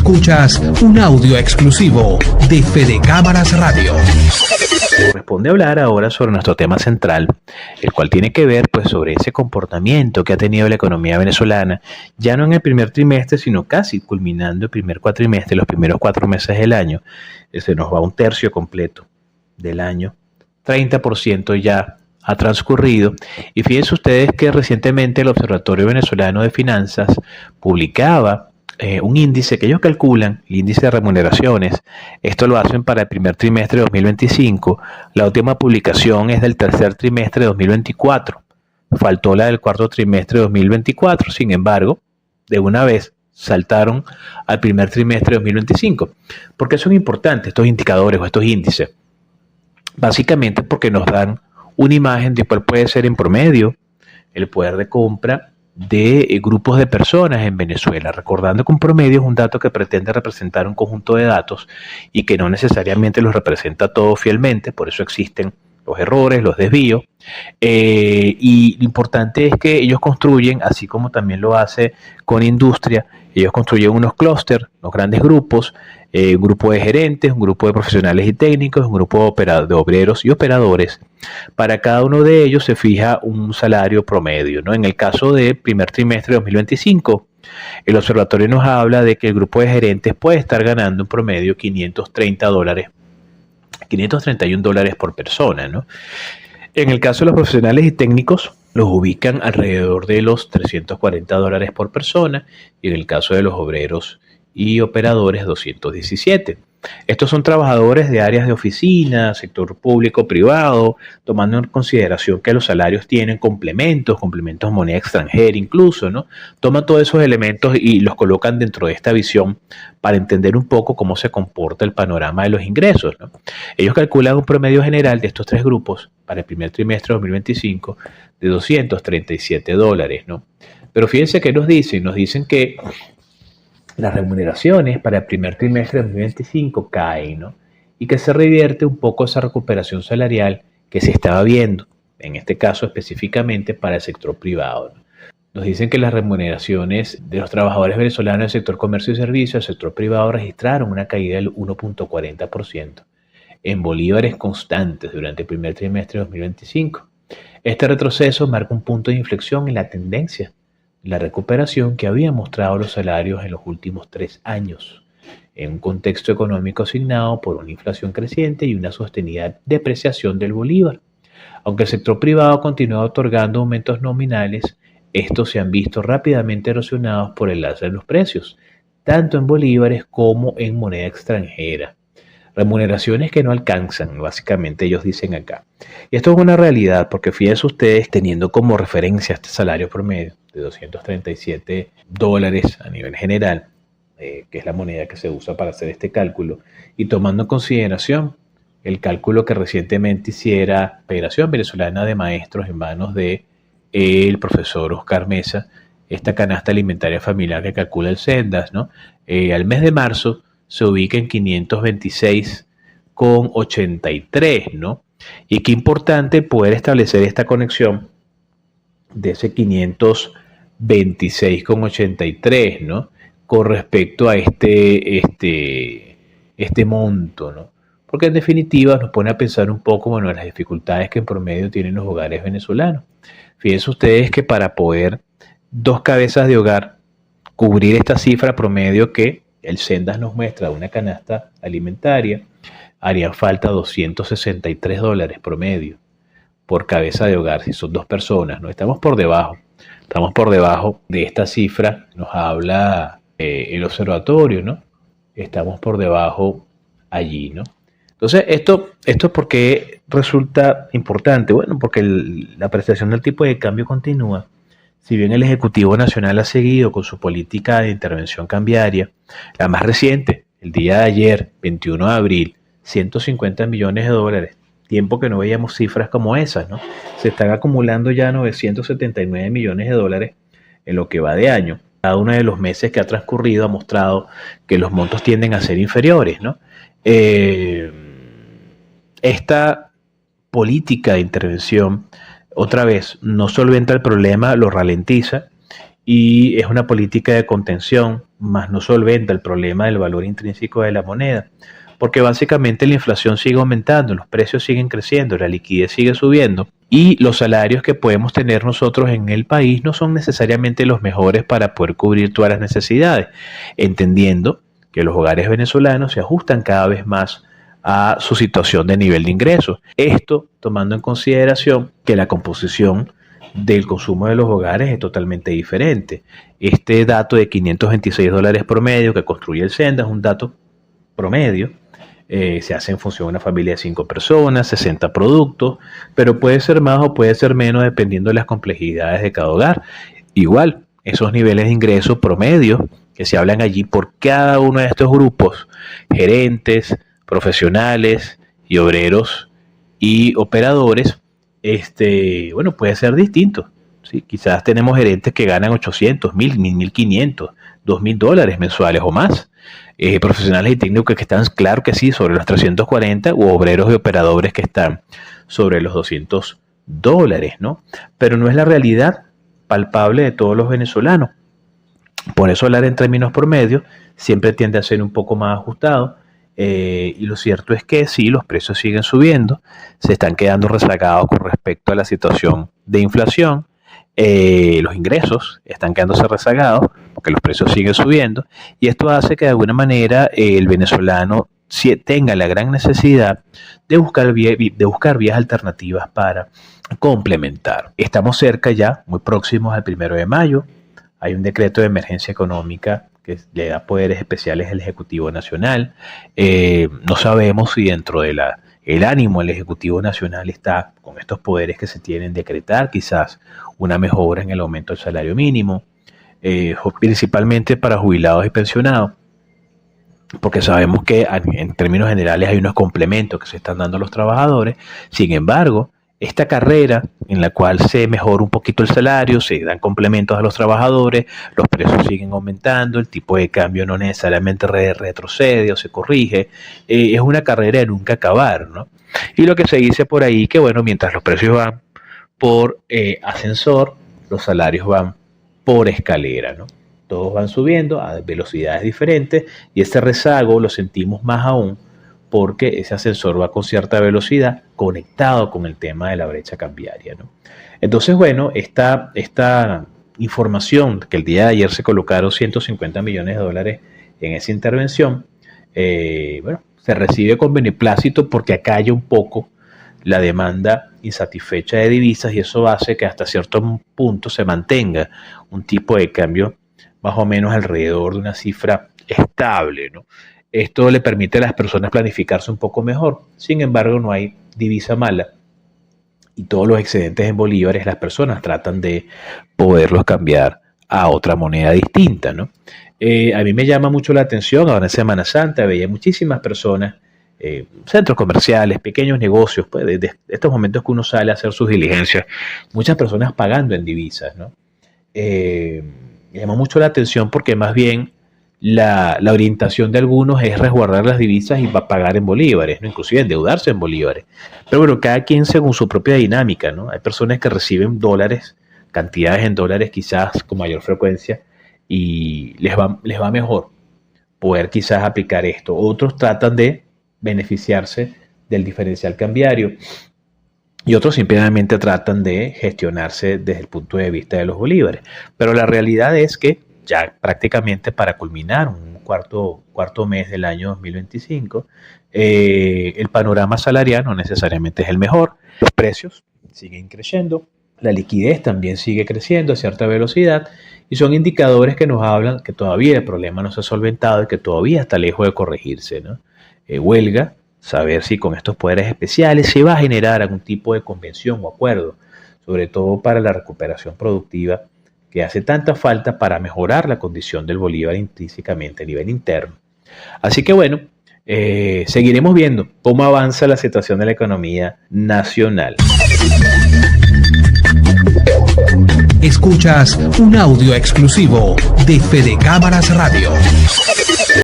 Escuchas un audio exclusivo de Fede Cámaras Radio. Corresponde hablar ahora sobre nuestro tema central, el cual tiene que ver pues sobre ese comportamiento que ha tenido la economía venezolana, ya no en el primer trimestre, sino casi culminando el primer cuatrimestre, los primeros 4 meses del año. Se nos va un tercio completo del año, 30% ya ha transcurrido, y fíjense ustedes que recientemente el Observatorio Venezolano de Finanzas publicaba un índice que ellos calculan, el índice de remuneraciones. Esto lo hacen para el primer trimestre de 2025. La última publicación es del tercer trimestre de 2024. Faltó la del cuarto trimestre de 2024. Sin embargo, de una vez saltaron al primer trimestre de 2025. ¿Por qué son importantes estos indicadores o estos índices? Básicamente porque nos dan una imagen de cuál puede ser en promedio el poder de compra de grupos de personas en Venezuela, recordando que un promedio es un dato que pretende representar un conjunto de datos y que no necesariamente los representa todo fielmente, por eso existen los errores, los desvíos, y lo importante es que ellos construyen, así como también lo hace con industria, ellos construyen unos clústeres, unos grandes grupos, un grupo de gerentes, un grupo de profesionales y técnicos, un grupo de obreros y operadores. Para cada uno de ellos se fija un salario promedio, ¿no? En el caso del primer trimestre de 2025, el observatorio nos habla de que el grupo de gerentes puede estar ganando un promedio $531 por persona, ¿no? En el caso de los profesionales y técnicos, los ubican alrededor de los $340 por persona, y en el caso de los obreros y operadores, 217. Estos son trabajadores de áreas de oficina, sector público, privado, tomando en consideración que los salarios tienen complementos moneda extranjera incluso, ¿no? Toman todos esos elementos y los colocan dentro de esta visión para entender un poco cómo se comporta el panorama de los ingresos, ¿no? Ellos calculan un promedio general de estos tres grupos para el primer trimestre de 2025 de $237, ¿no? Pero fíjense que nos dicen que las remuneraciones para el primer trimestre de 2025 caen, ¿no? Y que se revierte un poco esa recuperación salarial que se estaba viendo, en este caso específicamente para el sector privado, ¿no? Nos dicen que las remuneraciones de los trabajadores venezolanos del sector comercio y servicios, el sector privado, registraron una caída del 1.40% en bolívares constantes durante el primer trimestre de 2025. Este retroceso marca un punto de inflexión en la tendencia, la recuperación que habían mostrado los salarios en los últimos 3 años, en un contexto económico asignado por una inflación creciente y una sostenida depreciación del bolívar. Aunque el sector privado continúa otorgando aumentos nominales, estos se han visto rápidamente erosionados por el alza de los precios, tanto en bolívares como en moneda extranjera. Remuneraciones que no alcanzan, básicamente ellos dicen acá. Y esto es una realidad porque fíjense ustedes, teniendo como referencia este salario promedio de $237 a nivel general, que es la moneda que se usa para hacer este cálculo, y tomando en consideración el cálculo que recientemente hiciera Federación Venezolana de Maestros en manos de el profesor Oscar Mesa, esta canasta alimentaria familiar que calcula el Sendas, ¿no? Al mes de marzo se ubica en 526,83, ¿no? Y qué importante poder establecer esta conexión de ese 526,83, ¿no? Con respecto a este monto, ¿no? Porque en definitiva nos pone a pensar un poco, bueno, en las dificultades que en promedio tienen los hogares venezolanos. Fíjense ustedes que para poder 2 cabezas de hogar cubrir esta cifra promedio que el Sendas nos muestra de una canasta alimentaria, harían falta $263 promedio por cabeza de hogar, si son 2 personas, ¿no? Estamos por debajo de esta cifra, nos habla el observatorio, ¿no? Estamos por debajo allí, ¿no? Entonces, ¿esto por qué resulta importante? Bueno, porque la apreciación del tipo de cambio continúa. Si bien el Ejecutivo Nacional ha seguido con su política de intervención cambiaria, la más reciente, el día de ayer, 21 de abril, $150 millones, tiempo que no veíamos cifras como esas, ¿no? Se están acumulando ya $979 millones en lo que va de año. Cada uno de los meses que ha transcurrido ha mostrado que los montos tienden a ser inferiores, ¿no? Esta política de intervención, otra vez, no solventa el problema, lo ralentiza y es una política de contención, más no solventa el problema del valor intrínseco de la moneda, porque básicamente la inflación sigue aumentando, los precios siguen creciendo, la liquidez sigue subiendo y los salarios que podemos tener nosotros en el país no son necesariamente los mejores para poder cubrir todas las necesidades, entendiendo que los hogares venezolanos se ajustan cada vez más a su situación de nivel de ingresos. Esto tomando en consideración que la composición del consumo de los hogares es totalmente diferente. Este dato de $526 promedio que construye el Senda es un dato promedio. Se hace en función de una familia de 5 personas, 60 productos, pero puede ser más o puede ser menos dependiendo de las complejidades de cada hogar. Igual, esos niveles de ingresos promedio que se hablan allí por cada uno de estos grupos, gerentes, profesionales y obreros y operadores, puede ser distinto. ¿Sí? Quizás tenemos gerentes que ganan 800, 1000, 1500, $2000 mensuales o más. Profesionales y técnicos que están, claro que sí, sobre los 340, u obreros y operadores que están sobre los $200, ¿no? Pero no es la realidad palpable de todos los venezolanos. Por eso hablar en términos promedio siempre tiende a ser un poco más ajustado. Y lo cierto es que sí, los precios siguen subiendo, se están quedando rezagados con respecto a la situación de inflación. Los ingresos están quedándose rezagados porque los precios siguen subiendo y esto hace que de alguna manera el venezolano tenga la gran necesidad de buscar vías alternativas para complementar. Estamos cerca ya, muy próximos al 1 de mayo, hay un decreto de emergencia económica que le da poderes especiales al Ejecutivo Nacional. No sabemos si dentro de el ánimo del Ejecutivo Nacional está con estos poderes que se tienen decretar quizás una mejora en el aumento del salario mínimo, principalmente para jubilados y pensionados, porque sabemos que en términos generales hay unos complementos que se están dando a los trabajadores. Sin embargo, esta carrera en la cual se mejora un poquito el salario, se dan complementos a los trabajadores, los precios siguen aumentando, el tipo de cambio no necesariamente retrocede o se corrige, es una carrera de nunca acabar, ¿no? Y lo que se dice por ahí que, bueno, mientras los precios van por ascensor, los salarios van por escalera, ¿no? Todos van subiendo a velocidades diferentes y ese rezago lo sentimos más aún porque ese ascensor va con cierta velocidad conectado con el tema de la brecha cambiaria, ¿no? Entonces, bueno, esta información que el día de ayer se colocaron $150 millones en esa intervención, se recibe con beneplácito porque acalla un poco la demanda insatisfecha de divisas y eso hace que hasta cierto punto se mantenga un tipo de cambio más o menos alrededor de una cifra estable, ¿no? Esto le permite a las personas planificarse un poco mejor. Sin embargo, no hay divisa mala y todos los excedentes en bolívares las personas tratan de poderlos cambiar a otra moneda distinta, ¿no? A mí me llama mucho la atención, ahora en Semana Santa veía muchísimas personas, centros comerciales, pequeños negocios, pues, de estos momentos que uno sale a hacer sus diligencias, muchas personas pagando en divisas, ¿no? Me llama mucho la atención porque más bien la orientación de algunos es resguardar las divisas y pagar en bolívares, ¿no? Inclusive endeudarse en bolívares. Pero bueno, cada quien según su propia dinámica, ¿no? Hay personas que reciben dólares, cantidades en dólares quizás con mayor frecuencia y les va mejor poder quizás aplicar esto. Otros tratan de beneficiarse del diferencial cambiario y otros simplemente tratan de gestionarse desde el punto de vista de los bolívares. Pero la realidad es que ya prácticamente para culminar un cuarto mes del año 2025, el panorama salarial no necesariamente es el mejor. Los precios siguen creciendo, la liquidez también sigue creciendo a cierta velocidad y son indicadores que nos hablan que todavía el problema no se ha solventado y que todavía está lejos de corregirse, ¿no? Huelga saber si con estos poderes especiales se va a generar algún tipo de convención o acuerdo, sobre todo para la recuperación productiva que hace tanta falta para mejorar la condición del bolívar intrínsecamente a nivel interno. Así que bueno, seguiremos viendo cómo avanza la situación de la economía nacional. Escuchas un audio exclusivo de Fede Cámaras Radio.